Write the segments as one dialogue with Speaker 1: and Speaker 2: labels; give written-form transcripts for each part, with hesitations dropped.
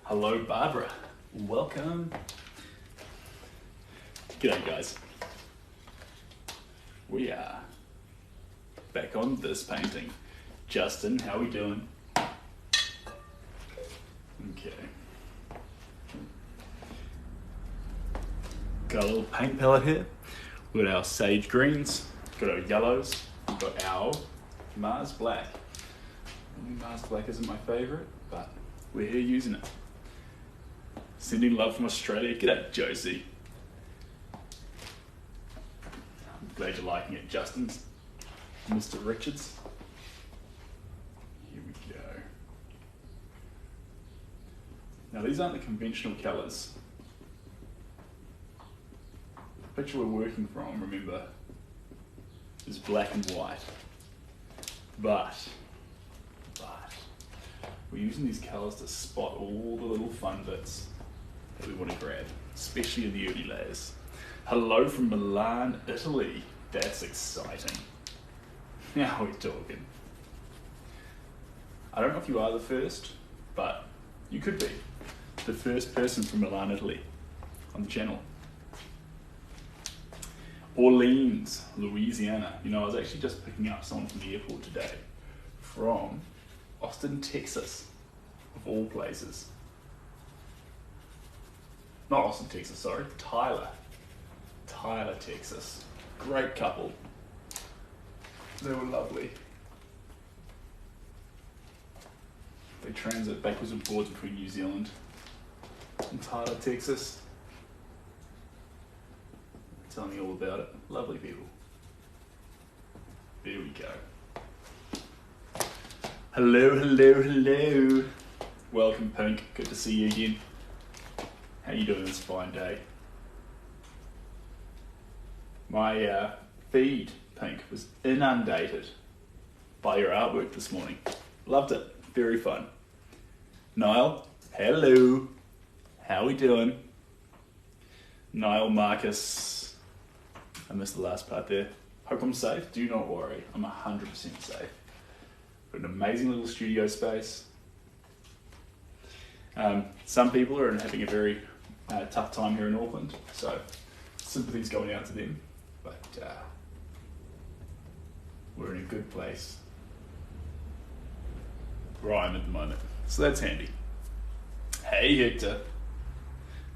Speaker 1: Hello, Barbara. Welcome. G'day, guys. We are back on this painting. Justin, how are we doing? Okay. Got a little paint palette here. We've got our sage greens, got our yellows, we've got our Mars black. Mars black isn't my favourite, but we're here using it. Sending love from Australia. G'day, Josie. I'm glad you're liking it, Justin. Mr. Richards. Here we go. Now these aren't the conventional colours. The picture we're working from, remember, is black and white. But we're using these colours to spot all the little fun bits that we want to grab, especially in the early layers. Hello from Milan, Italy. That's exciting. Now we're talking. I don't know if you are the first, but you could be the first person from Milan, Italy on the channel. Orleans, Louisiana. You know, I was actually just picking up someone from the airport today from Austin, Texas, of all places. Not Austin, Texas, sorry, Tyler, Texas. Great couple. They were lovely. They transit backwards and forwards between New Zealand and Tyler, Texas. Tell me all about it. Lovely people. There we go. Hello, hello, hello. Welcome, Pink. Good to see you again. How you doing this fine day? My feed, Pink, was inundated by your artwork this morning. Loved it. Very fun. Niall, hello. How we doing? Niall, Marcus. I missed the last part there. Hope I'm safe. Do not worry. I'm 100% safe. Got an amazing little studio space. Some people are having a very tough time here in Auckland, so sympathy's going out to them. But we're in a good place where I am at the moment, so that's handy. Hey Hector,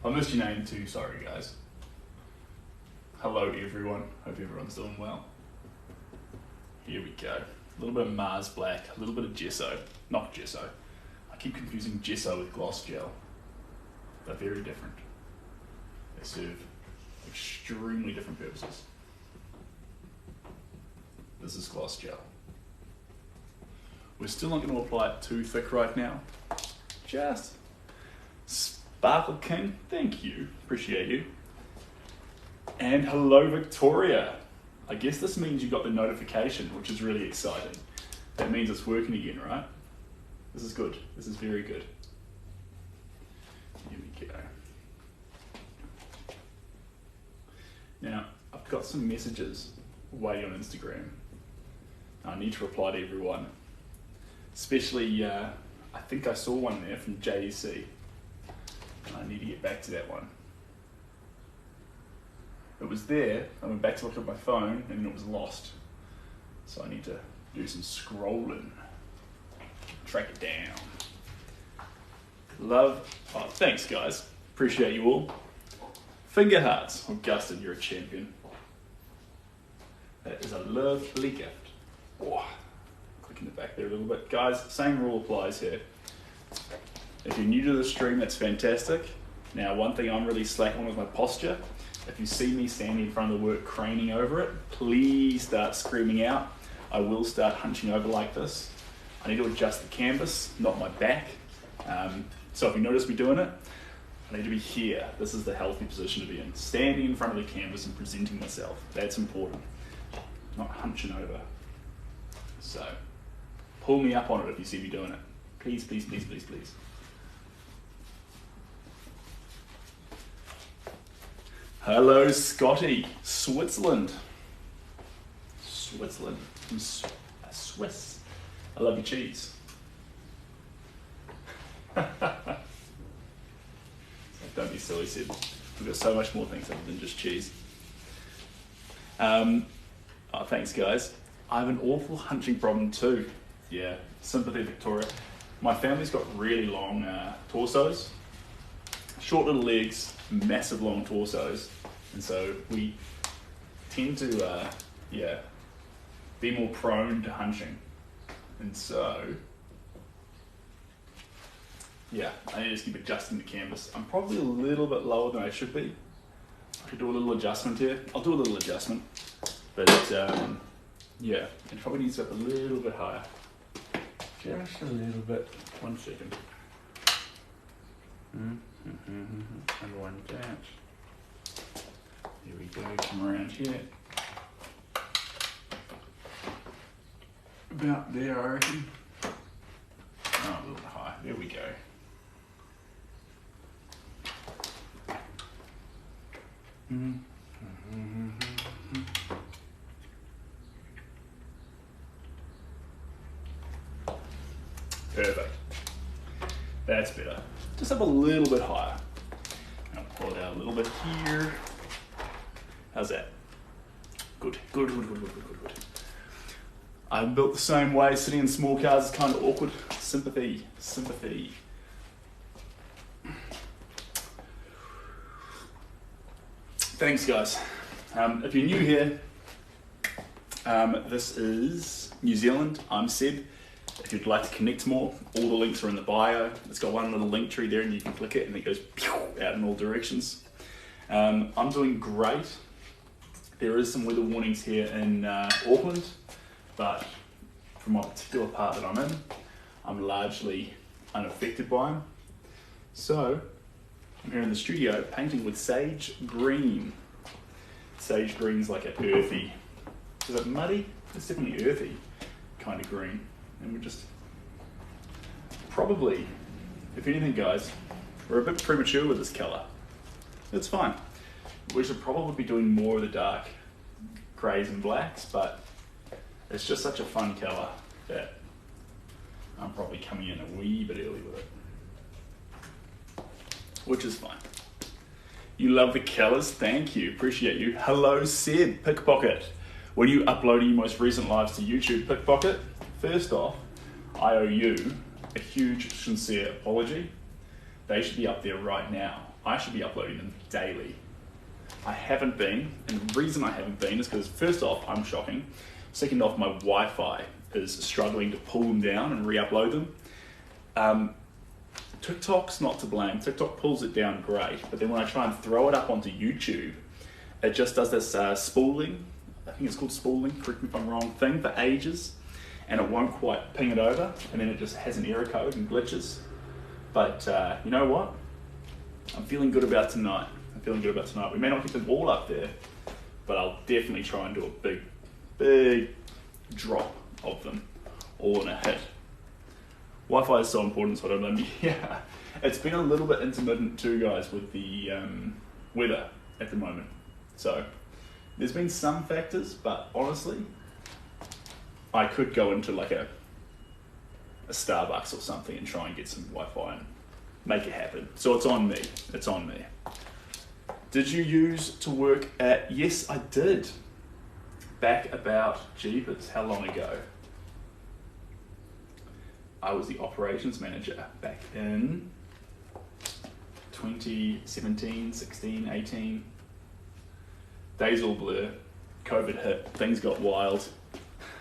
Speaker 1: I missed your name too. Sorry guys. Hello everyone. Hope everyone's doing well. Here we go. A little bit of Mars black, a little bit of gesso. Not gesso. I keep confusing gesso with gloss gel. They're very different. They serve extremely different purposes. This is gloss gel. We're still not going to apply it too thick right now. Just Sparkle King, thank you. Appreciate you. And hello Victoria. I guess this means you got the notification, which is really exciting. That means it's working again, right? This is good. This is very good. Here we go. Now, I've got some messages waiting on Instagram. I need to reply to everyone. Especially, I think I saw one there from JEC. I need to get back to that one. It was there, I went back to look at my phone and then it was lost. So I need to do some scrolling, track it down. Love, oh thanks guys, appreciate you all. Finger hearts, Augustin, you're a champion. That is a lovely gift. Oh, click in the back there a little bit. Guys, same rule applies here. If you're new to the stream, that's fantastic. Now one thing I'm really slacking on is my posture. If you see me standing in front of the work craning over it, please start screaming out. I will start hunching over like this. I need to adjust the canvas, not my back. So if you notice me doing it, I need to be here. This is the healthy position to be in. Standing in front of the canvas and presenting myself. That's important. Not hunching over. So pull me up on it if you see me doing it. Please, please, please, please, please. Hello, Scotty. Switzerland. Switzerland. I'm Swiss. I love your cheese. Don't be silly, Sid. We've got so much more things other than just cheese. Oh, thanks, guys. I have an awful hunching problem too. Yeah, sympathy, Victoria. My family's got really long torsos, short little legs, massive long torsos, and so we tend to, be more prone to hunching. And so, yeah, I need to just keep adjusting the canvas. I'm probably a little bit lower than I should be. I could do a little adjustment here. I'll do a little adjustment, but yeah, it probably needs to go up a little bit higher. Just a little bit. 1 second. And one touch. Here we go, come around here. About there, I reckon. Oh, a little bit high. There we go. Perfect. That's better. Just up a little bit higher. I'll pull it out a little bit here. How's that? Good. Good. I'm built the same way. Sitting in small cars is kind of awkward. Sympathy. Thanks, guys. If you're new here, this is New Zealand. I'm Seb. If you'd like to connect more, all the links are in the bio. It's got one little link tree there and you can click it and it goes out in all directions. I'm doing great. There is some weather warnings here in Auckland, but from my particular part that I'm in, I'm largely unaffected by them. So, I'm here in the studio painting with sage green. Sage green's like an earthy, is it muddy? It's definitely earthy kind of green. And we're just probably, if anything, guys, we're a bit premature with this colour. It's fine. We should probably be doing more of the dark greys and blacks, but it's just such a fun colour that I'm probably coming in a wee bit early with it, which is fine. You love the colours? Thank you. Appreciate you. Hello, Seb. Pickpocket. When you uploading your most recent lives to YouTube, Pickpocket? First off, I owe you a huge, sincere apology. They should be up there right now. I should be uploading them daily. I haven't been, and the reason I haven't been is because first off, I'm shocking. Second off, my Wi-Fi is struggling to pull them down and re-upload them. TikTok's not to blame. TikTok pulls it down great, but then when I try and throw it up onto YouTube, it just does this spooling, I think it's called spooling, correct me if I'm wrong, thing for ages. And it won't quite ping it over, and then it just has an error code and glitches. But you know what? I'm feeling good about tonight. We may not get them all up there, but I'll definitely try and do a big drop of them all in a hit. Wi-Fi is so important, so I don't know. Yeah, it's been a little bit intermittent too, guys, with the weather at the moment. So there's been some factors, but honestly, I could go into like a Starbucks or something and try and get some Wi-Fi and make it happen. So it's on me. Did you used to work at? Yes, I did. Back about, jeepers, how long ago? I was the operations manager back in 2017, 16, 18. Days all blur. COVID hit. Things got wild.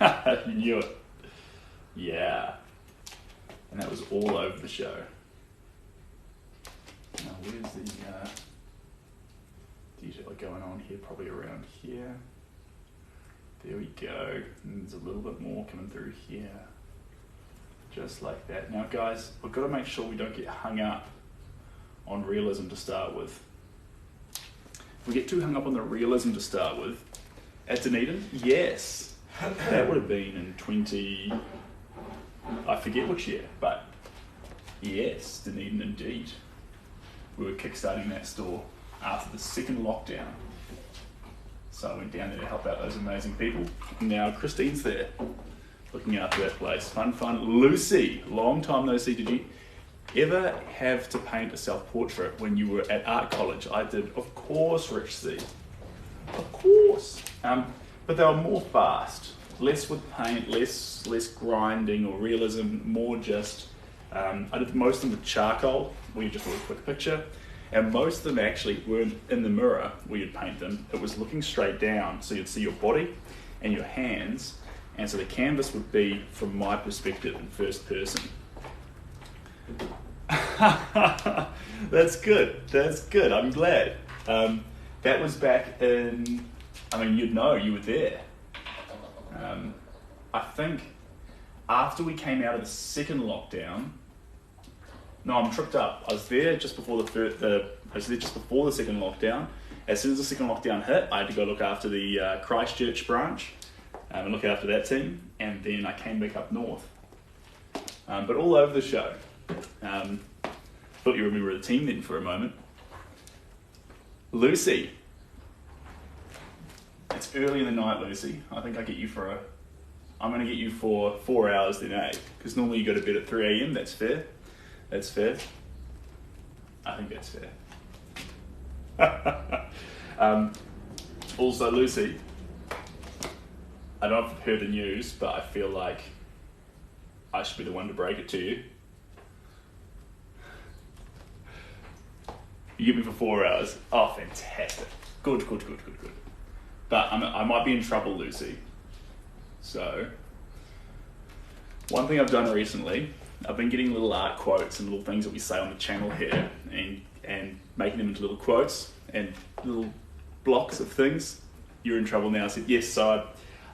Speaker 1: You knew it. Yeah. And that was all over the show. Now where's the detail going on here? Probably around here. There we go. And there's a little bit more coming through here. Just like that. Now guys, we've got to make sure we don't get hung up on realism to start with. If we get too hung up on the realism to start with, at Dunedin, yes. That would have been in 20, I forget which year, but yes, Dunedin indeed. We were kickstarting that store. after the second lockdown. So I went down there to help out those amazing people. Now Christine's there, looking after that place. Fun, fun. Lucy, long time no see. Did you ever have to paint a self-portrait when you were at art college? I did, of course, Rich C. Of course. But they were more fast. Less with paint, less grinding or realism, more just, I did most of them with charcoal, where you just do a quick picture. And most of them actually weren't in the mirror where you'd paint them. It was looking straight down, so you'd see your body and your hands, and so the canvas would be, from my perspective, in first person. That's good, I'm glad. That was back in, I mean, you'd know, you were there. I think after we came out of the second lockdown, no, I'm tripped up. I was there just before the second lockdown. As soon as the second lockdown hit, I had to go look after the Christchurch branch and look after that team, and then I came back up north. But all over the show. Thought you remember the team then for a moment. Lucy. It's early in the night, Lucy. I think I'm going to get you for 4 hours then, eh? Because normally you go to bed at 3 a.m. That's fair. That's fair. I think that's fair. Also, Lucy, I don't know if you've heard the news, but I feel like I should be the one to break it to you. You get me for 4 hours. Oh, fantastic. Good. But I might be in trouble, Lucy. So, one thing I've done recently, I've been getting little art quotes and little things that we say on the channel here and making them into little quotes and little blocks of things. You're in trouble now. I said, yes, so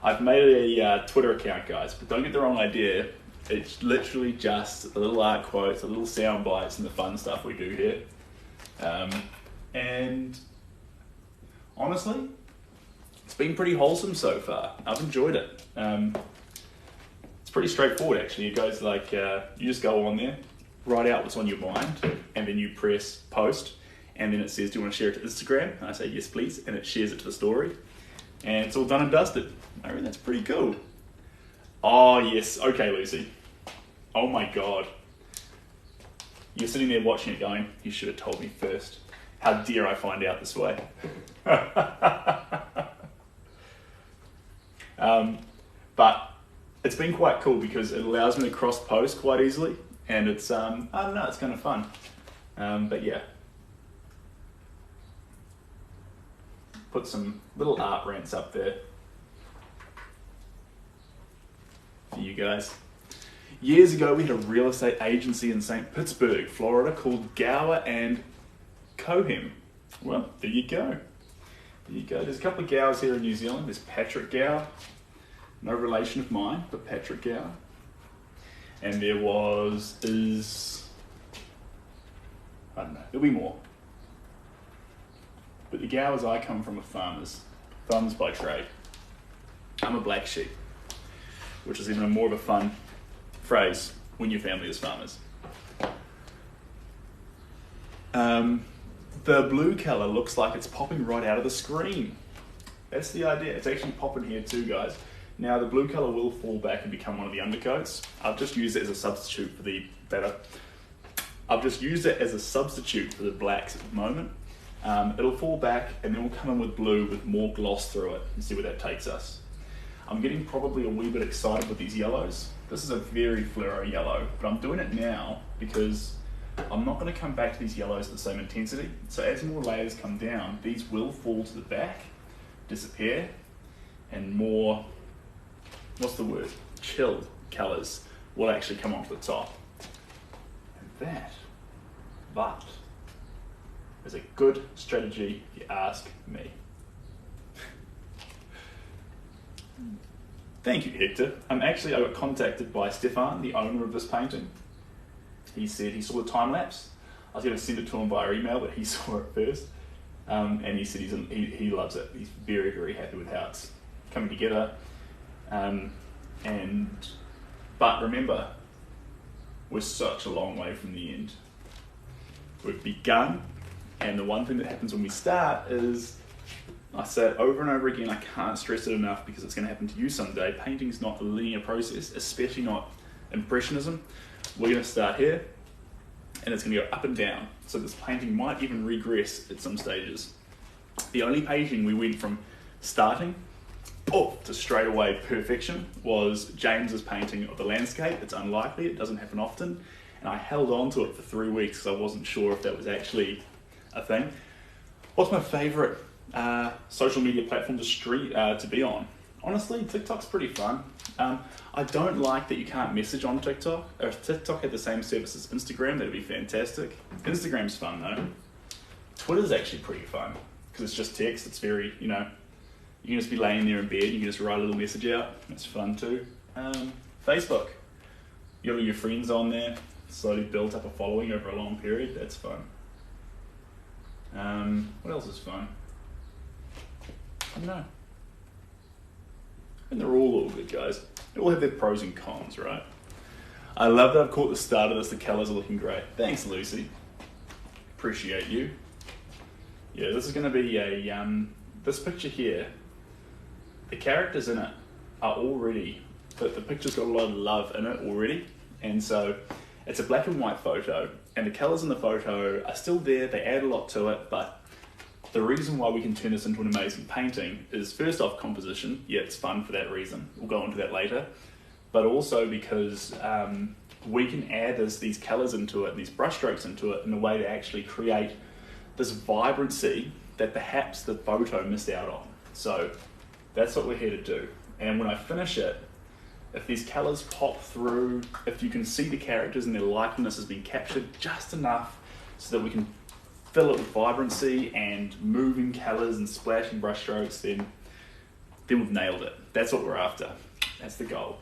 Speaker 1: I've made a Twitter account, guys, but don't get the wrong idea. It's literally just the little art quotes, the little sound bites and the fun stuff we do here. And honestly, it's been pretty wholesome so far. I've enjoyed it. It's pretty straightforward actually. It goes like, you just go on there, write out what's on your mind, and then you press post, and then it says, do you want to share it to Instagram? And I say, yes please, and it shares it to the story. And it's all done and dusted. I reckon that's pretty cool. Oh yes, okay Lucy. Oh my God. You're sitting there watching it going, you should have told me first. How dare I find out this way? But it's been quite cool because it allows me to cross post quite easily, and it's, I don't know, it's kind of fun. But yeah. Put some little art rants up there for you guys. Years ago, we had a real estate agency in St. Pittsburgh, Florida, called Gower and Cohen. Well, there you go. There you go. There's a couple of Gowers here in New Zealand. There's Patrick Gower, no relation of mine, but Patrick Gower. And there I don't know, there'll be more. But the Gowers I come from are farmers by trade. I'm a black sheep, which is even more of a fun phrase when your family is farmers. The blue colour looks like it's popping right out of the screen. That's the idea. It's actually popping here too, guys. Now the blue colour will fall back and become one of the undercoats. I've just used it as a substitute for the blacks at the moment. It'll fall back and then we'll come in with blue with more gloss through it and see where that takes us. I'm getting probably a wee bit excited with these yellows. This is a very fluoro yellow, but I'm doing it now because I'm not going to come back to these yellows at the same intensity. So as more layers come down, these will fall to the back, disappear, and more, what's the word? Chilled colours will actually come onto the top. And that is a good strategy if you ask me. Thank you, Hector. I got contacted by Stefan, the owner of this painting. He said he saw the time lapse. I was going to send it to him via email, but he saw it first. And he said he loves it. He's very, very happy with how it's coming together. But remember, we're such a long way from the end. We've begun And the one thing that happens when we start is, I say it over and over again, I can't stress it enough because it's going to happen to you someday. Painting's not a linear process, especially not Impressionism. We're going to start here, and it's going to go up and down. So this painting might even regress at some stages. The only painting we went from starting to straight away perfection was James's painting of the landscape. It's unlikely, it doesn't happen often. And I held on to it for 3 weeks because I wasn't sure if that was actually a thing. What's my favourite social media platform to be on? Honestly, TikTok's pretty fun. I don't like that you can't message on TikTok. If TikTok had the same service as Instagram, that'd be fantastic. Instagram's fun though. Twitter's actually pretty fun because it's just text. It's very, you can just be laying there in bed, you can just write a little message out. It's fun too. Facebook, you got all your friends on there, slowly built up a following over a long period. That's fun. What else is fun? I don't know. And they're all good, guys. They all have their pros and cons, right? I love that I've caught the start of this. The colours are looking great. Thanks, Lucy. Appreciate you. Yeah, this is going to be this picture here, the characters in it are already, the picture's got a lot of love in it already. And so it's a black and white photo, and the colours in the photo are still there. They add a lot to it, but the reason why we can turn this into an amazing painting is, first off, composition. Yeah, it's fun for that reason. We'll go into that later. But also because we can add these colours into it, these brushstrokes into it in a way to actually create this vibrancy that perhaps the photo missed out on. So that's what we're here to do. And when I finish it, if these colours pop through, if you can see the characters and their likeness has been captured just enough so that we can fill it with vibrancy and moving colours and splashing brushstrokes, then we've nailed it. That's what we're after. That's the goal.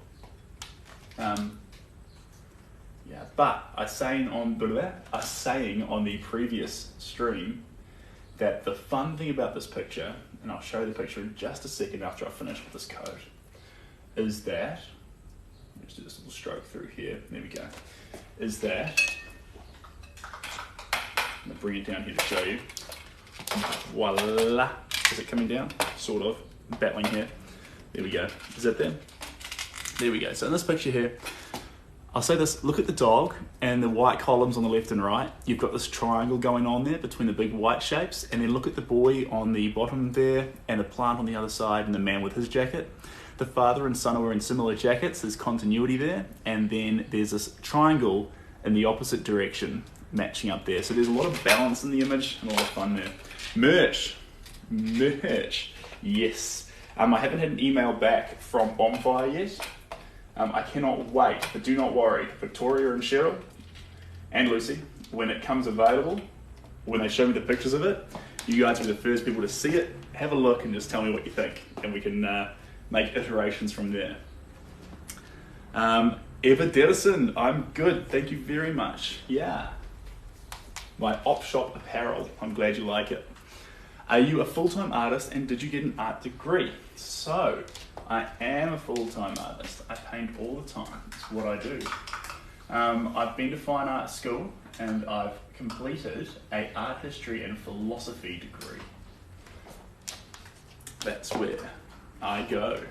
Speaker 1: But I was saying on the previous stream that the fun thing about this picture, and I'll show you the picture in just a second after I finish with this coat, is that, let's do this little stroke through here, there we go, is that, I'm going to bring it down here to show you. Voila. Is it coming down? Sort of. Battling here. There we go. Is that there? There we go. So in this picture here, I'll say this, look at the dog and the white columns on the left and right. You've got this triangle going on there between the big white shapes, and then look at the boy on the bottom there and the plant on the other side and the man with his jacket. The father and son are wearing similar jackets. There's continuity there, and then there's this triangle in the opposite direction matching up there. So there's a lot of balance in the image and a lot of fun there. Merch, yes. I haven't had an email back from Bonfire yet. I cannot wait, but do not worry. Victoria and Cheryl and Lucy, when it comes available, when they show me the pictures of it, you guys will be the first people to see it. Have a look and just tell me what you think, and we can make iterations from there. Eva Dedison, I'm good, thank you very much. Yeah. My op shop apparel, I'm glad you like it. Are you a full-time artist and did you get an art degree? So, I am a full-time artist. I paint all the time, it's what I do. I've been to fine art school and I've completed an art history and philosophy degree. That's where I go.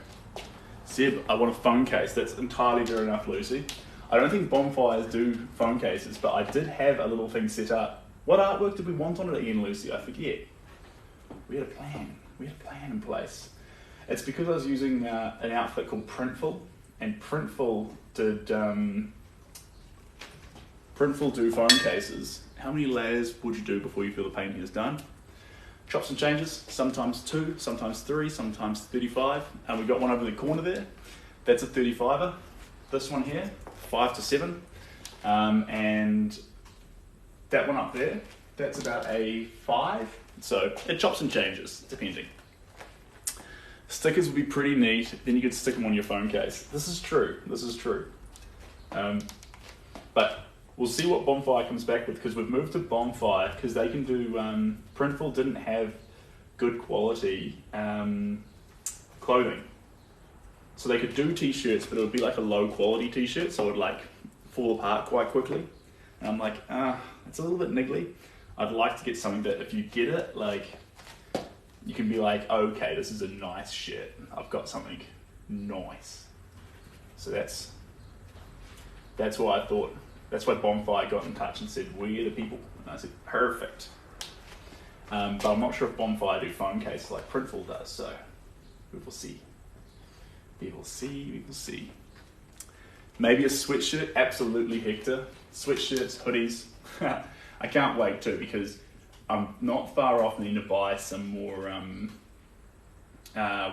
Speaker 1: Seb, I want a phone case. That's entirely fair enough, Lucy. I don't think bonfires do phone cases, but I did have a little thing set up. What artwork did we want on it again, Lucy? I forget. We had a plan. We had a plan in place. It's because I was using an outfit called Printful, and Printful do phone cases. How many layers would you do before you feel the painting is done? Chops and changes, sometimes 2, sometimes 3, sometimes 35. And we've got one over the corner there. That's a 35er. This one here, 5 to 7. And that one up there, that's about a 5. So it chops and changes, depending. Stickers would be pretty neat, then you could stick them on your phone case. This is true, this is true. But we'll see what Bonfire comes back with, because we've moved to Bonfire because they can do, Printful didn't have good quality clothing. So they could do t-shirts, but it would be like a low quality t-shirt, so it would like fall apart quite quickly. And I'm like, it's a little bit niggly. I'd like to get something that if you get it, like, you can be like, okay, this is a nice shirt. I've got something nice. So that's why I thought, that's why Bonfire got in touch and said, we're the people. And I said, perfect. But I'm not sure if Bonfire do phone cases like Printful does, so we will see. We will see, we will see. Maybe a sweatshirt, absolutely Hector. Sweatshirts, hoodies. I can't wait too, because I'm not far off needing to buy some more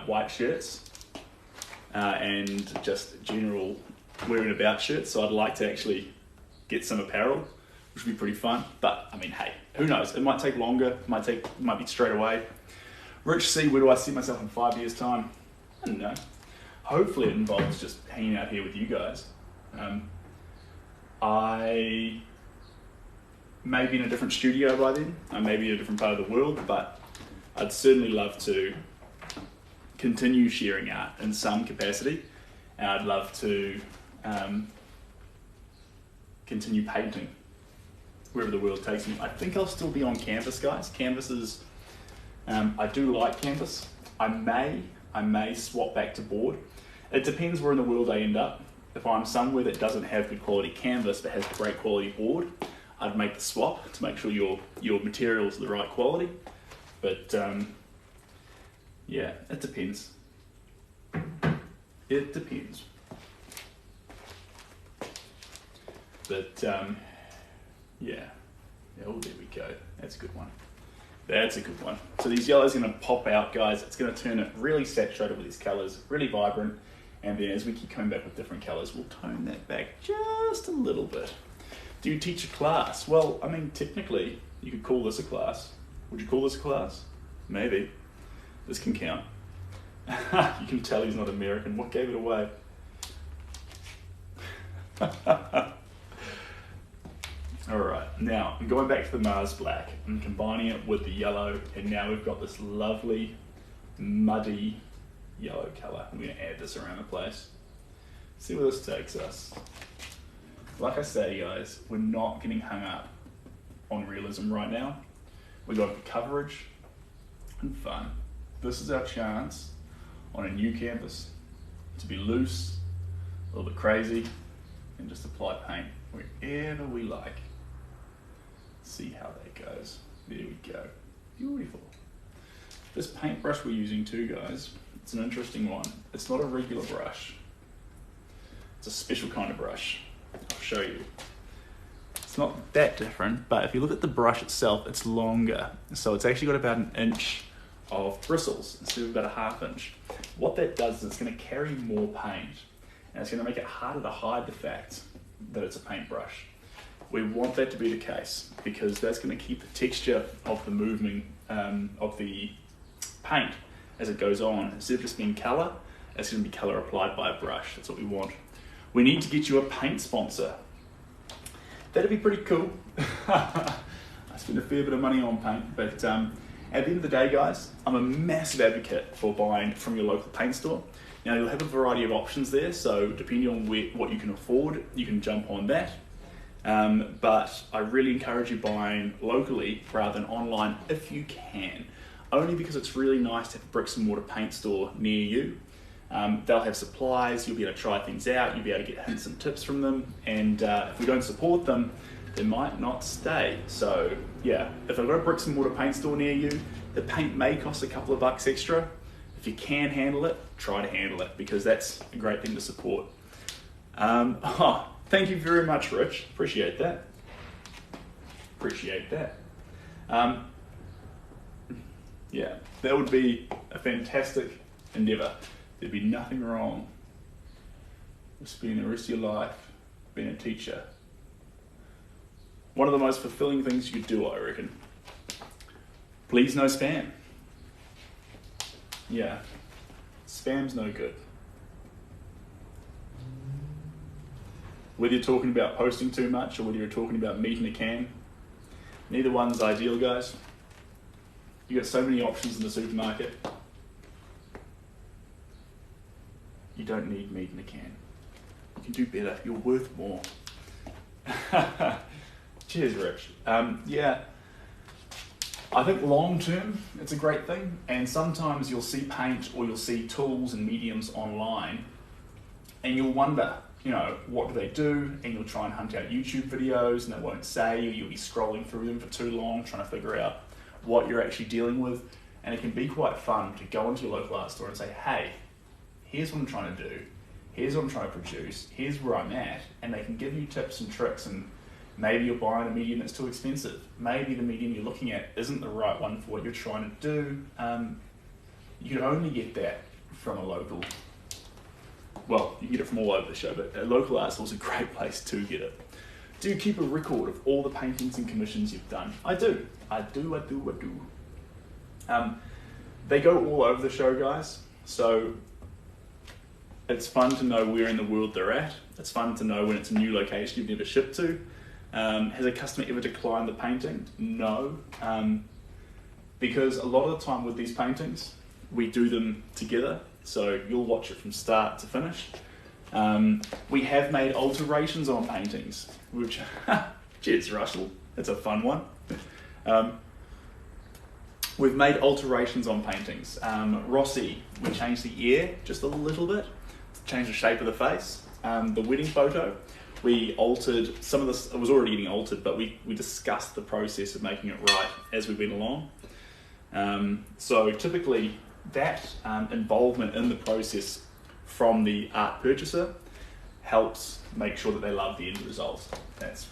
Speaker 1: white shirts and just general wearing about shirts. So I'd like to actually get some apparel, which would be pretty fun. But I mean, hey, who knows? It might take longer. It might be straight away. Rich C, where do I see myself in 5 years' time? I don't know. Hopefully it involves just hanging out here with you guys. I may be in a different studio by then. I may be in a different part of the world, but I'd certainly love to continue sharing art in some capacity. And I'd love to continue painting wherever the world takes me. I think I'll still be on canvas, guys. Canvas is, I do like canvas. I may swap back to board. It depends where in the world I end up. If I'm somewhere that doesn't have good quality canvas but has great quality board, I'd make the swap to make sure your materials are the right quality. But yeah, it depends. It depends. But yeah. Oh, there we go. That's a good one. That's a good one. So these yellows are going to pop out, guys. It's going to turn it really saturated with these colours, really vibrant. And then as we keep coming back with different colours, we'll tone that back just a little bit. Do you teach a class? Well, I mean, technically, you could call this a class. Would you call this a class? Maybe. This can count. You can tell he's not American. What gave it away? Alright, now I'm going back to the Mars Black. I'm combining it with the yellow, and now we've got this lovely, muddy yellow colour. I'm going to add this around the place. See where this takes us. Like I say, guys, we're not getting hung up on realism right now. We're going for coverage and fun. This is our chance on a new canvas to be loose, a little bit crazy, and just apply paint wherever we like. See how that goes. There we go. Beautiful. This paintbrush we're using too, guys, it's an interesting one. It's not a regular brush. It's a special kind of brush. I'll show you. It's not that different, but if you look at the brush itself, it's longer. So it's actually got about 1 inch of bristles instead of about a 1/2 inch. What that does is it's going to carry more paint, and it's going to make it harder to hide the fact that it's a paintbrush. We want that to be the case because that's going to keep the texture of the moving of the paint as it goes on. Instead of just being colour, it's going to be colour applied by a brush. That's what we want. We need to get you a paint sponsor. That'd be pretty cool. I spend a fair bit of money on paint, but at the end of the day, guys, I'm a massive advocate for buying from your local paint store. Now, you'll have a variety of options there, so depending on what you can afford, you can jump on that. But I really encourage you buying locally rather than online if you can. Only because it's really nice to have a bricks and mortar paint store near you. They'll have supplies, you'll be able to try things out, you'll be able to get hints and tips from them, and if we don't support them, they might not stay. So yeah, if I've got a bricks and mortar paint store near you, the paint may cost a couple of bucks extra. If you can handle it, try to handle it, because that's a great thing to support. Thank you very much, Rich. Appreciate that. Appreciate that. Yeah, that would be a fantastic endeavour. There'd be nothing wrong with spending the rest of your life being a teacher. One of the most fulfilling things you could do, I reckon. Please no spam. Yeah, spam's no good. Whether you're talking about posting too much or whether you're talking about meat in a can, neither one's ideal, guys. You got so many options in the supermarket. You don't need meat in a can. You can do better. You're worth more. Cheers, Rich. Yeah, I think long term, it's a great thing, and sometimes you'll see paint or you'll see tools and mediums online, and you'll wonder, you know, what do they do? And you'll try and hunt out YouTube videos, and they won't say, or you'll be scrolling through them for too long, trying to figure out what you're actually dealing with. And it can be quite fun to go into your local art store and say, hey, here's what I'm trying to do, here's what I'm trying to produce, here's where I'm at, and they can give you tips and tricks. And maybe you're buying a medium that's too expensive. Maybe the medium you're looking at isn't the right one for what you're trying to do. You can only get that from a local, well, you get it from all over the show, but a local art store is a great place to get it. Do you keep a record of all the paintings and commissions you've done? I do. They go all over the show, guys, so it's fun to know where in the world they're at. It's fun to know when it's a new location you've never shipped to. Has a customer ever declined the painting? No, because a lot of the time with these paintings, we do them together, so you'll watch it from start to finish. We have made alterations on paintings, which, cheers Russell, it's a fun one. We've made alterations on paintings. Rossi, we changed the ear just a little bit, changed the shape of the face. The wedding photo, we altered some of this. It was already getting altered, but we discussed the process of making it right as we went along. So typically that involvement in the process from the art purchaser helps make sure that they love the end result. That's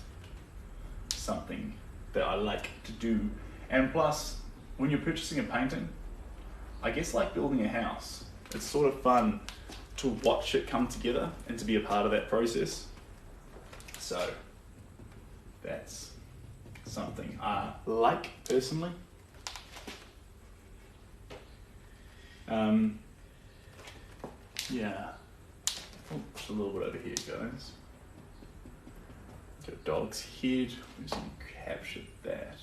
Speaker 1: something that I like to do. And plus, when you're purchasing a painting, I guess like building a house, it's sort of fun to watch it come together and to be a part of that process. So that's something I like personally. Yeah, oh, just a little bit over here, guys. Got a dog's head, we just captured that.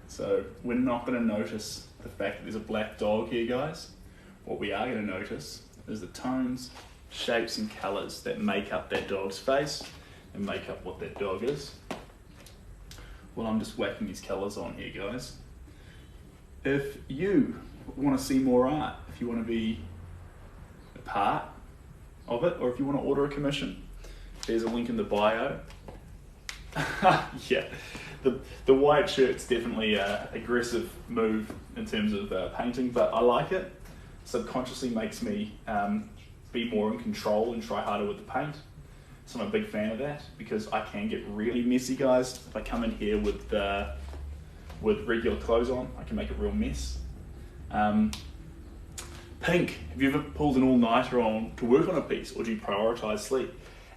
Speaker 1: So we're not going to notice the fact that there's a black dog here, guys. What we are going to notice is the tones, shapes and colours that make up that dog's face and make up what that dog is. Well, I'm just whacking these colours on here, guys. If you want to see more art, if you want to be a part of it, or if you want to order a commission, there's a link in the bio. Yeah, the white shirt's definitely an aggressive move in terms of painting, but I like it. Subconsciously makes me be more in control and try harder with the paint. So I'm a big fan of that because I can get really messy, guys. If I come in here with regular clothes on, I can make a real mess. Pink, have you ever pulled an all-nighter on to work on a piece, or do you prioritise sleep?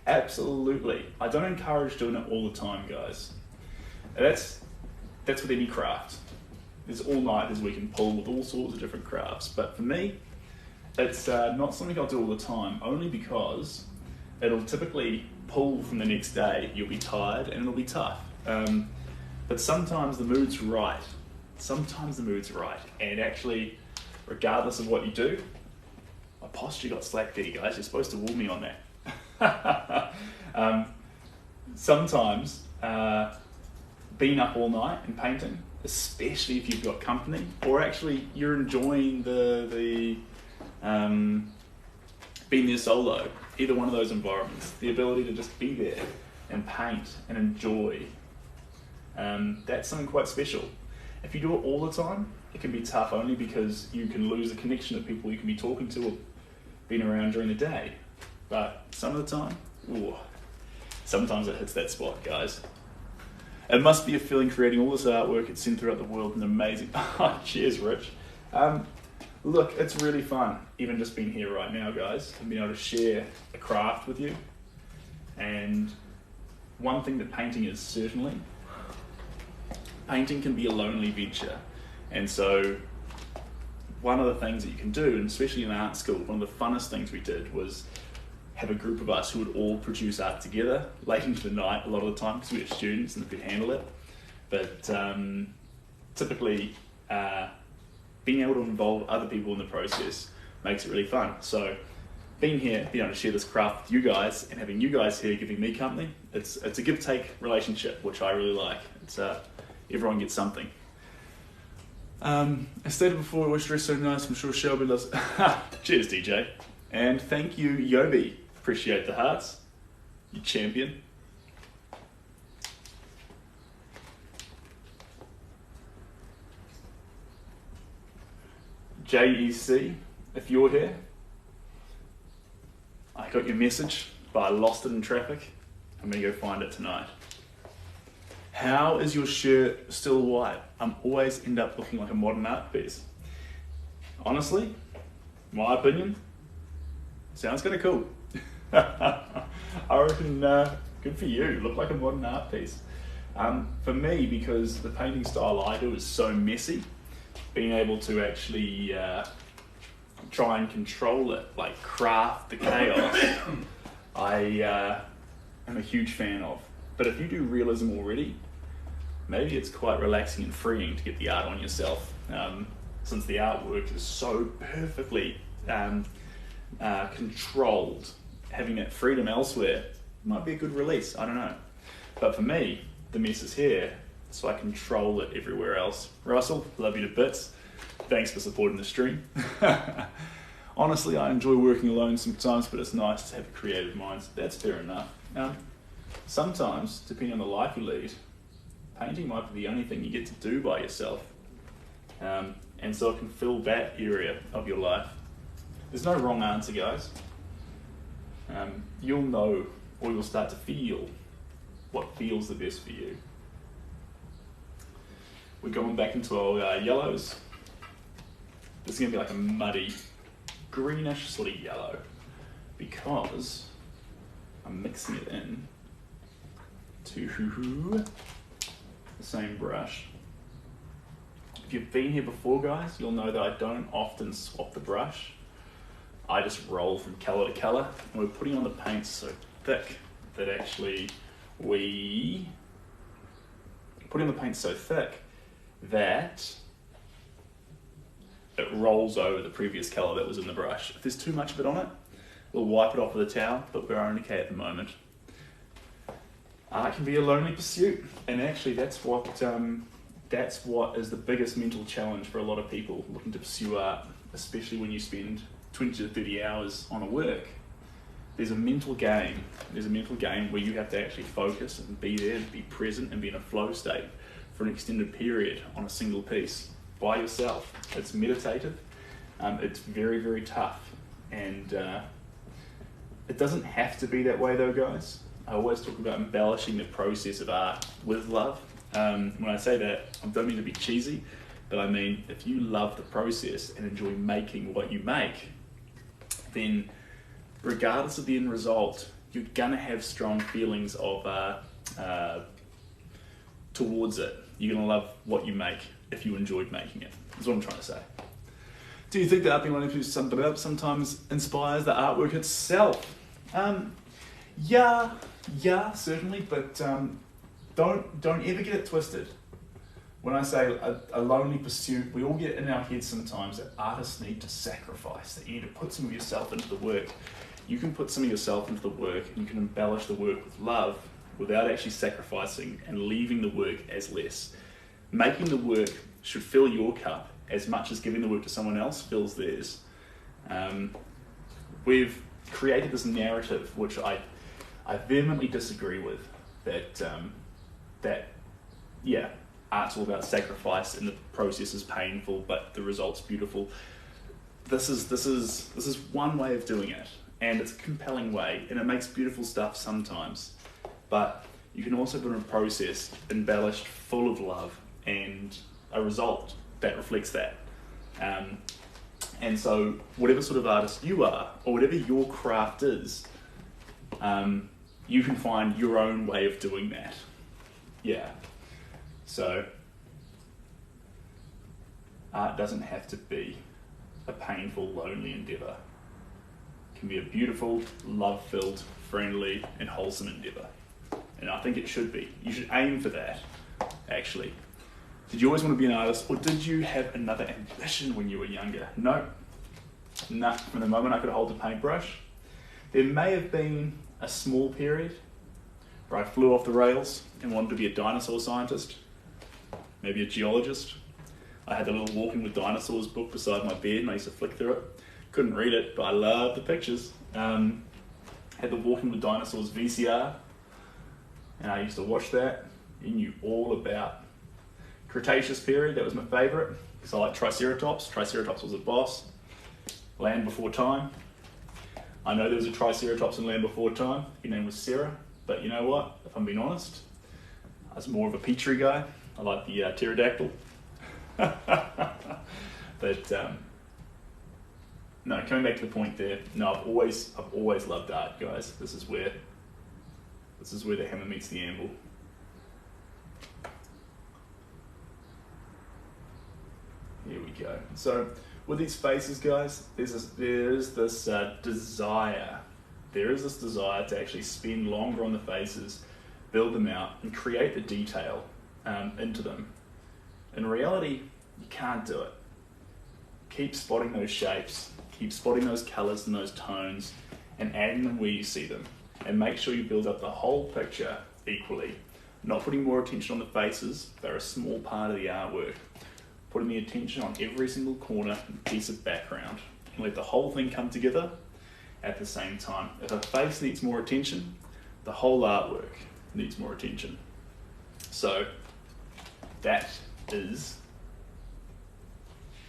Speaker 1: Absolutely. I don't encourage doing it all the time, guys. That's with any craft. There's all-nighters we can pull with all sorts of different crafts, but for me, it's not something I'll do all the time, only because it'll typically pull from the next day. You'll be tired and it'll be tough. But sometimes the mood's right. Sometimes the mood's right, and actually, regardless of what you do, my posture got slack there, guys. You're supposed to warn me on that. Sometimes being up all night and painting, especially if you've got company, or actually you're enjoying the being there solo, either one of those environments, the ability to just be there and paint and enjoy, that's something quite special. If you do it all the time, it can be tough, only because you can lose the connection of people you can be talking to or being around during the day. But some of the time, ooh, sometimes it hits that spot, guys. It must be a feeling creating all this artwork it's seen throughout the world and amazing. Cheers, Rich. Look, it's really fun, even just being here right now, guys, and being able to share a craft with you. And one thing that painting is certainly, painting can be a lonely venture. And so one of the things that you can do, and especially in art school, one of the funnest things we did was have a group of us who would all produce art together late into the night a lot of the time, because we were students and could handle it. But typically, being able to involve other people in the process makes it really fun. So being here, being able to share this craft with you guys and having you guys here giving me company, it's a give-take relationship, which I really like. It's everyone gets something. I stated before, always dress so nice. I'm sure Shelby loves it. Cheers, DJ. And thank you, Yobi. Appreciate the hearts. You champion. JEC, if you're here, I got your message, but I lost it in traffic. I'm gonna go find it tonight. How is your shirt still white? I'm always end up looking like a modern art piece. Honestly, my opinion, sounds kind of cool. I reckon, good for you, look like a modern art piece. For me, because the painting style I do is so messy, being able to actually try and control it, like craft the chaos, I am a huge fan of. But if you do realism already, maybe it's quite relaxing and freeing to get the art on yourself, since the artwork is so perfectly controlled. Having that freedom elsewhere might be a good release, I don't know. But for me, the mess is here, so I control it everywhere else. Russell, love you to bits. Thanks for supporting the stream. Honestly, I enjoy working alone sometimes, but it's nice to have a creative mind. That's fair enough. Sometimes, depending on the life you lead, painting might be the only thing you get to do by yourself. And so it can fill that area of your life. There's no wrong answer, guys. You'll know, or you'll start to feel what feels the best for you. We're going back into our yellows. This is going to be like a muddy, greenish sort of yellow, because I'm mixing it in to the same brush. If you've been here before, guys, you'll know that I don't often swap the brush. I just roll from colour to colour, and we're putting on the paint so thick that actually we putting on the paint so thick that it rolls over the previous colour that was in the brush. If there's too much of it on it, we'll wipe it off with a towel, but we're only okay at the moment. Art can be a lonely pursuit, and actually that's what is the biggest mental challenge for a lot of people looking to pursue art, especially when you spend 20 to 30 hours on a work. There's a mental game. There's a mental game where you have to actually focus and be there, and be present, and be in a flow state for an extended period on a single piece by yourself. It's meditative. It's very, very tough, and it doesn't have to be that way, though, guys. I always talk about embellishing the process of art with love. When I say that, I don't mean to be cheesy, but I mean if you love the process and enjoy making what you make, then regardless of the end result, you're gonna have strong feelings of towards it. You're gonna love what you make if you enjoyed making it. That's what I'm trying to say. Do you think that art being learning to sum it up sometimes inspires the artwork itself? Yeah, certainly, but don't ever get it twisted. When I say a lonely pursuit, we all get in our heads sometimes that artists need to sacrifice, that you need to put some of yourself into the work. You can put some of yourself into the work, and you can embellish the work with love without actually sacrificing and leaving the work as less. Making the work should fill your cup as much as giving the work to someone else fills theirs. We've created this narrative, which I vehemently disagree with, that art's all about sacrifice and the process is painful, but the result's beautiful. This is one way of doing it, and it's a compelling way, and it makes beautiful stuff sometimes. But you can also put in a process embellished, full of love, and a result that reflects that. And so, whatever sort of artist you are, or whatever your craft is, you can find your own way of doing that. Yeah. So, art doesn't have to be a painful, lonely endeavour. It can be a beautiful, love-filled, friendly, and wholesome endeavour. And I think it should be. You should aim for that, actually. Did you always want to be an artist, or did you have another ambition when you were younger? No. Nah, from the moment I could hold a paintbrush. There may have been a small period where I flew off the rails and wanted to be a dinosaur scientist, maybe a geologist. I had the little Walking with Dinosaurs book beside my bed and I used to flick through it. Couldn't read it, but I loved the pictures. Had the Walking with Dinosaurs VCR, and I used to watch that. I knew all about Cretaceous period, that was my favourite, because I like Triceratops. Triceratops was a boss. Land Before Time. I know there was a Triceratops in Land Before Time. Her name was Sarah, but you know what? If I'm being honest, I was more of a Petrie guy. I like the pterodactyl. But no, coming back to the point there. No, I've always loved art, guys. This is where the hammer meets the anvil. Here we go. So with these faces, guys, there is this desire. There is this desire to actually spend longer on the faces, build them out, and create the detail into them. In reality, you can't do it. Keep spotting those shapes, keep spotting those colors and those tones, and adding them where you see them. And make sure you build up the whole picture equally. Not putting more attention on the faces, they're a small part of the artwork. Putting the attention on every single corner and piece of background. And let the whole thing come together at the same time. If a face needs more attention, the whole artwork needs more attention. So that is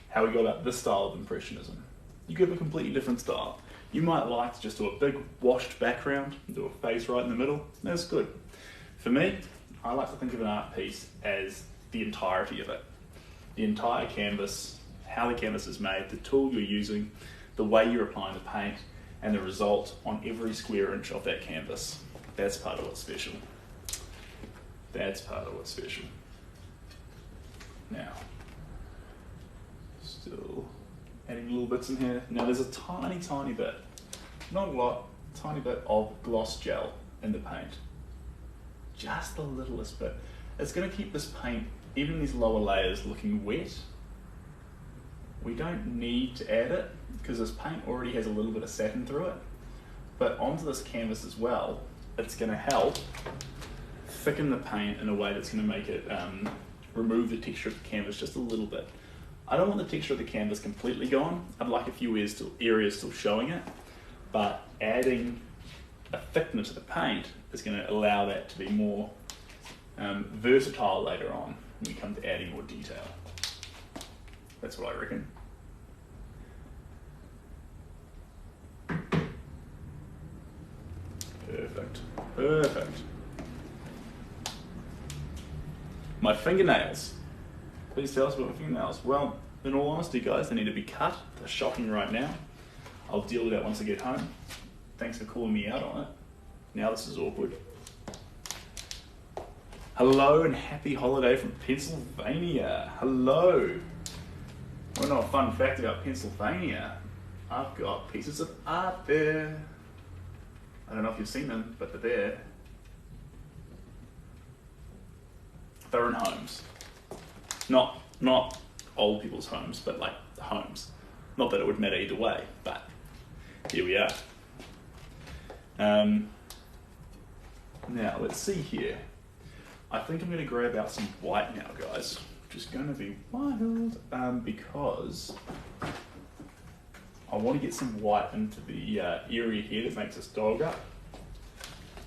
Speaker 1: how we got up this style of Impressionism. You could have a completely different style. You might like to just do a big washed background and do a face right in the middle. That's good. For me, I like to think of an art piece as the entirety of it. The entire canvas, how the canvas is made, the tool you're using, the way you're applying the paint, and the result on every square inch of that canvas. That's part of what's special. That's part of what's special. Now, still adding little bits in here. Now there's a tiny bit, not a lot, tiny bit of gloss gel in the paint. Just the littlest bit. It's going to keep this paint, even these lower layers, looking wet. We don't need to add it because this paint already has a little bit of satin through it. But onto this canvas as well, it's going to help thicken the paint in a way that's going to make it remove the texture of the canvas just a little bit. I don't want the texture of the canvas completely gone. I'd like a few areas still showing it, but adding a thickness to the paint is going to allow that to be more versatile later on when we come to adding more detail. That's what I reckon. Perfect, perfect. My fingernails. Please tell us about my fingernails. Well, in all honesty, guys, they need to be cut. They're shocking right now. I'll deal with that once I get home. Thanks for calling me out on it. Now this is awkward. Hello and happy holiday from Pennsylvania. Hello. Want to know a fun fact about Pennsylvania? I've got pieces of art there. I don't know if you've seen them, but they're there. They're in homes. Not old people's homes, but like homes. Not that it would matter either way, but here we are. Now let's see here. I think I'm going to grab out some white now, guys, which is going to be wild because I want to get some white into the area here that makes this dog up.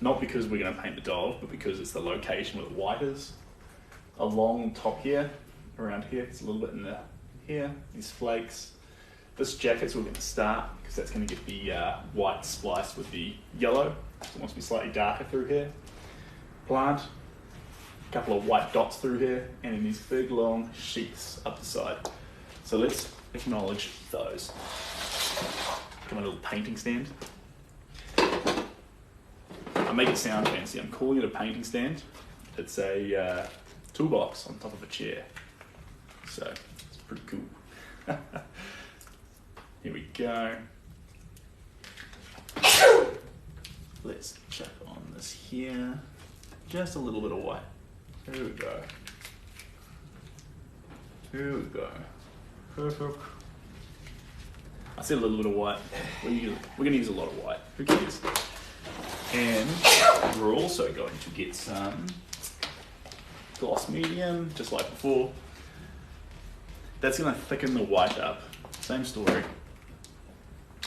Speaker 1: Not because we're going to paint the dog, but because it's the location where the white is. Along top here, around here, it's a little bit in the here, these flakes. This jacket's where we're going to start because that's going to get the white spliced with the yellow. So it wants to be slightly darker through here. Plant, a couple of white dots through here, and then these big long sheaths up the side. So let's acknowledge those. Got my little painting stand. I make it sound fancy. I'm calling it a painting stand. It's a toolbox on top of a chair. So it's pretty cool. Here we go. Let's chuck on this here. Just a little bit of white. Here we go. Here we go. Perfect. I said a little bit of white. We're going to use a lot of white. Who cares? And we're also going to get some gloss medium, just like before. That's going to thicken the white up. Same story.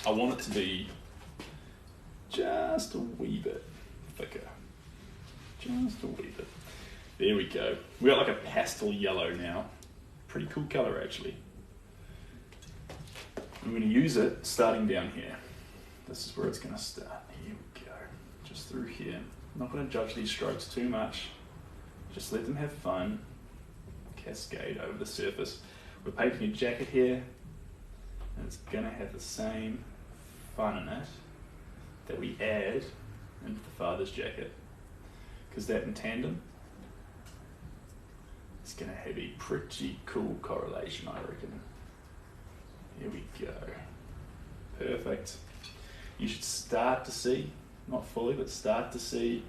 Speaker 1: I want it to be just a wee bit thicker. Just a wee bit. There we go. We got like a pastel yellow now. Pretty cool color actually. I'm going to use it starting down here. This is where it's going to start. Here we go. Just through here. I'm not going to judge these strokes too much. Just let them have fun. Cascade over the surface. We're painting a jacket here, and it's going to have the same fun in it that we add into the father's jacket. Because that in tandem, it's going to have a pretty cool correlation, I reckon. Here we go. Perfect. You should start to see, not fully, but start to see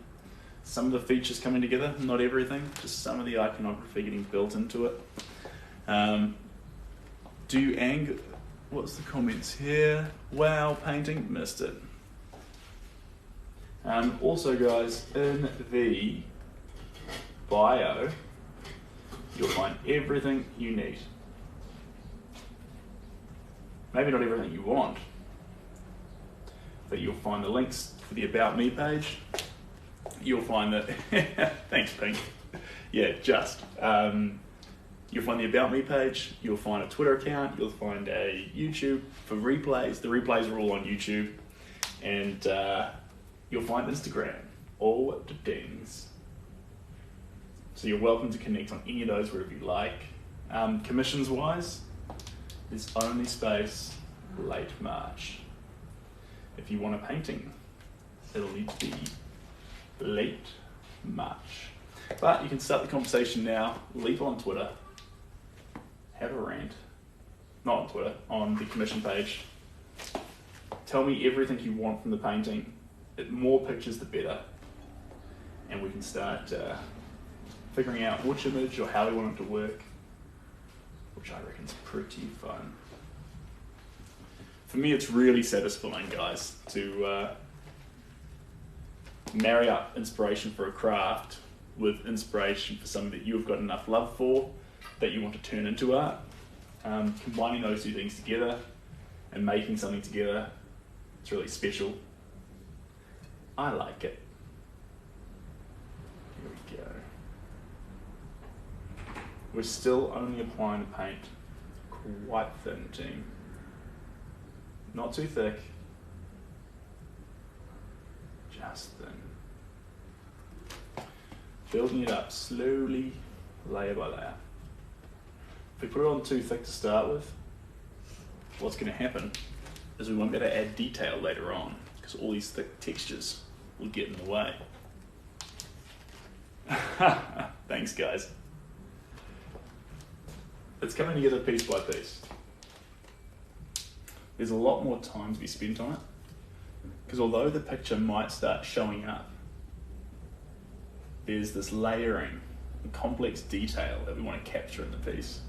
Speaker 1: some of the features coming together. Not everything, just some of the iconography getting built into it. What's the comments here? Wow, painting, missed it. Also guys, in the bio, you'll find everything you need. Maybe not everything you want, but you'll find the links for the About Me page. You'll find that, thanks Pink. Yeah, you'll find the About Me page, you'll find a Twitter account, you'll find a YouTube for replays. The replays are all on YouTube. And you'll find Instagram, all the things. So you're welcome to connect on any of those wherever you like. Commissions wise, there's only space late March. If you want a painting, it'll need to be late March. But you can start the conversation now, leave on Twitter, have a rant, not on Twitter, on the commission page. Tell me everything you want from the painting. The more pictures, the better. And we can start figuring out which image or how we want it to work, which I reckon is pretty fun. For me, it's really satisfying, guys, to marry up inspiration for a craft with inspiration for something that you've got enough love for, that you want to turn into art. Combining those two things together and making something together, it's really special. I like it. Here we go. We're still only applying the paint quite thin, team. Not too thick, just thin. Building it up slowly, layer by layer. If we put it on too thick to start with, what's going to happen is we won't be able to add detail later on, because all these thick textures will get in the way. Thanks, guys. It's coming together piece by piece. There's a lot more time to be spent on it, because although the picture might start showing up, there's this layering and complex detail that we want to capture in the piece.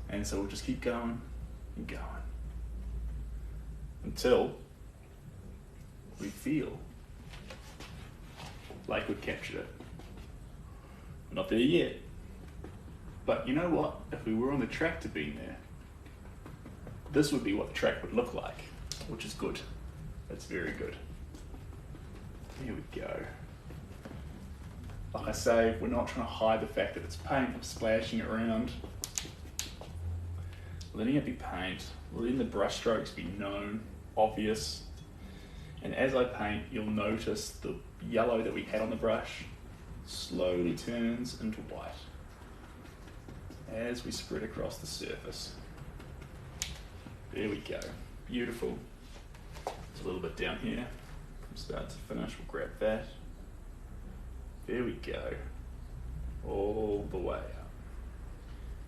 Speaker 1: And so we'll just keep going and going until we feel like we've captured it. We're not there yet, but you know what? If we were on the track to being there, this would be what the track would look like, which is good. That's very good. Here we go. Like I say, we're not trying to hide the fact that it's paint, we're splashing it around. Letting it be paint, letting the brush strokes be known, obvious. And as I paint, you'll notice the yellow that we had on the brush slowly turns into white as we spread across the surface. There we go, beautiful. It's a little bit down here, from start to finish, we'll grab that. There we go, all the way up.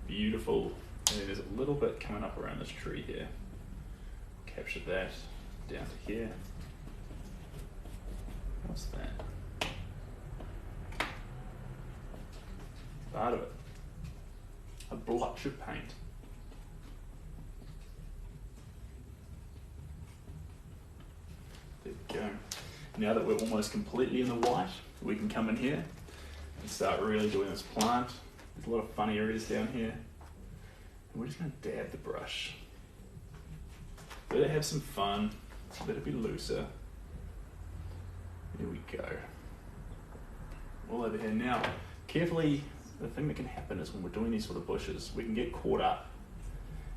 Speaker 1: Beautiful, and then there's a little bit coming up around this tree here. Capture that down to here. What's that? Part of it. A blotch of paint. There we go. Now that we're almost completely in the white, we can come in here and start really doing this plant. There's a lot of fun areas down here. And we're just going to dab the brush. Let it have some fun. Let it be looser. There we go. All over here. Now, carefully, the thing that can happen is when we're doing these sort of bushes, we can get caught up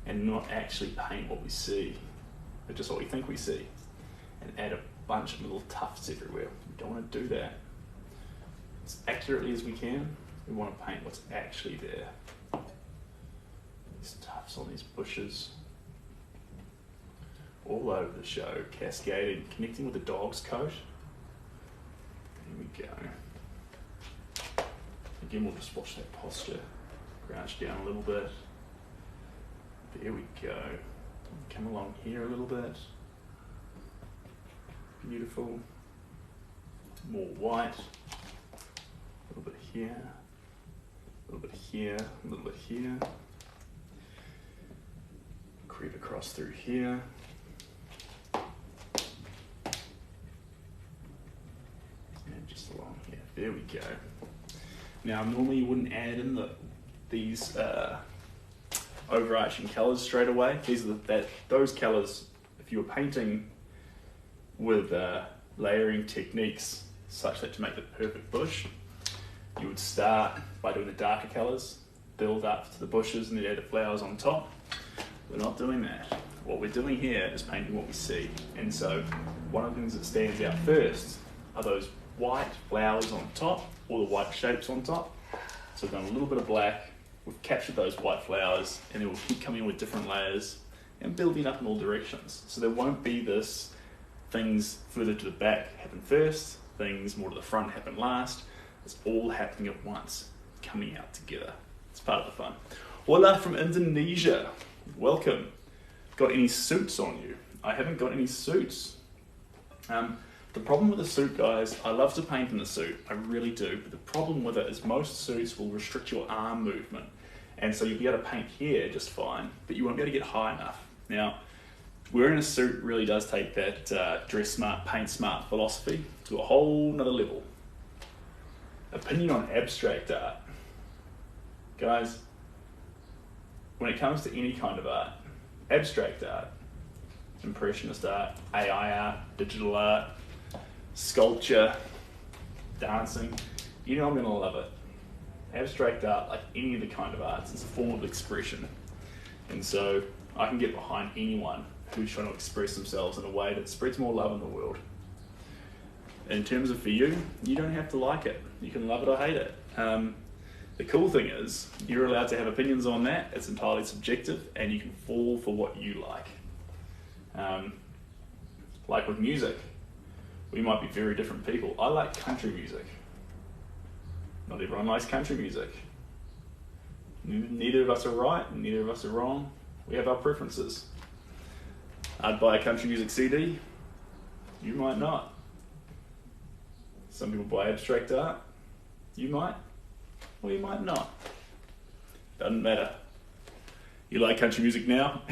Speaker 1: and not actually paint what we see, but just what we think we see, and add a bunch of little tufts everywhere. We don't want to do that. As accurately as we can, we want to paint what's actually there. These tufts on these bushes, all over the show, cascading, connecting with the dog's coat. There we go. Again, we'll just watch that posture, crouch down a little bit. There we go. Come along here a little bit. Beautiful. More white. A little bit here. A little bit here. A little bit here. Creep across through here. And just along here. There we go. Now, normally you wouldn't add in these overarching colours straight away. These are those colours, if you were painting with layering techniques such that to make the perfect bush, you would start by doing the darker colours, build up to the bushes and then add the flowers on top. We're not doing that. What we're doing here is painting what we see. And so one of the things that stands out first are those white flowers on top, or the white shapes on top. So we've done a little bit of black, we've captured those white flowers, and then we'll keep coming in with different layers and building up in all directions. So there won't be this, things further to the back happen first, things more to the front happen last. It's all happening at once, coming out together. It's part of the fun. Hola from Indonesia, welcome. Got any suits on you? I haven't got any suits. The problem with a suit, guys, I love to paint in a suit, I really do, but the problem with it is most suits will restrict your arm movement. And so you'll be able to paint here just fine, but you won't be able to get high enough. Now, wearing a suit really does take that dress smart, paint smart philosophy to a whole nother level. Opinion on abstract art. Guys, when it comes to any kind of art, abstract art, impressionist art, AI art, digital art, sculpture, dancing, you know I'm gonna love it. Abstract art, like any of the kind of arts, is a form of expression. And so I can get behind anyone who's trying to express themselves in a way that spreads more love in the world. In terms of for you, you don't have to like it. You can love it or hate it. The cool thing is, you're allowed to have opinions on that. It's entirely subjective, and you can fall for what you like. Like with music, we might be very different people. I like country music. Not everyone likes country music. Neither of us are right, and neither of us are wrong. We have our preferences. I'd buy a country music CD. You might not. Some people buy abstract art. You might, or you might not. Doesn't matter. You like country music now?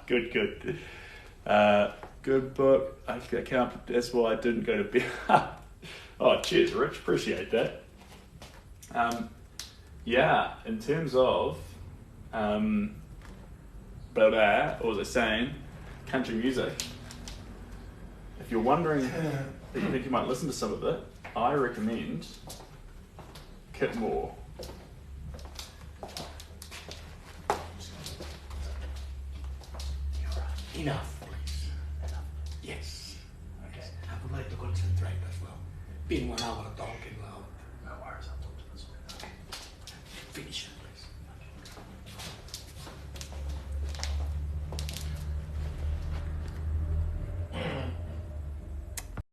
Speaker 1: Good, good. Good book. I can't, that's why I didn't go to bed. Oh, cheers, Rich. Appreciate that. Yeah, in terms of, what was I saying? Country music. If you're wondering that you think you might listen to some of it, I recommend Kit Moore.
Speaker 2: Enough, please. Enough. Yes. Okay. I would like to concentrate as well. Been 1 hour talking now.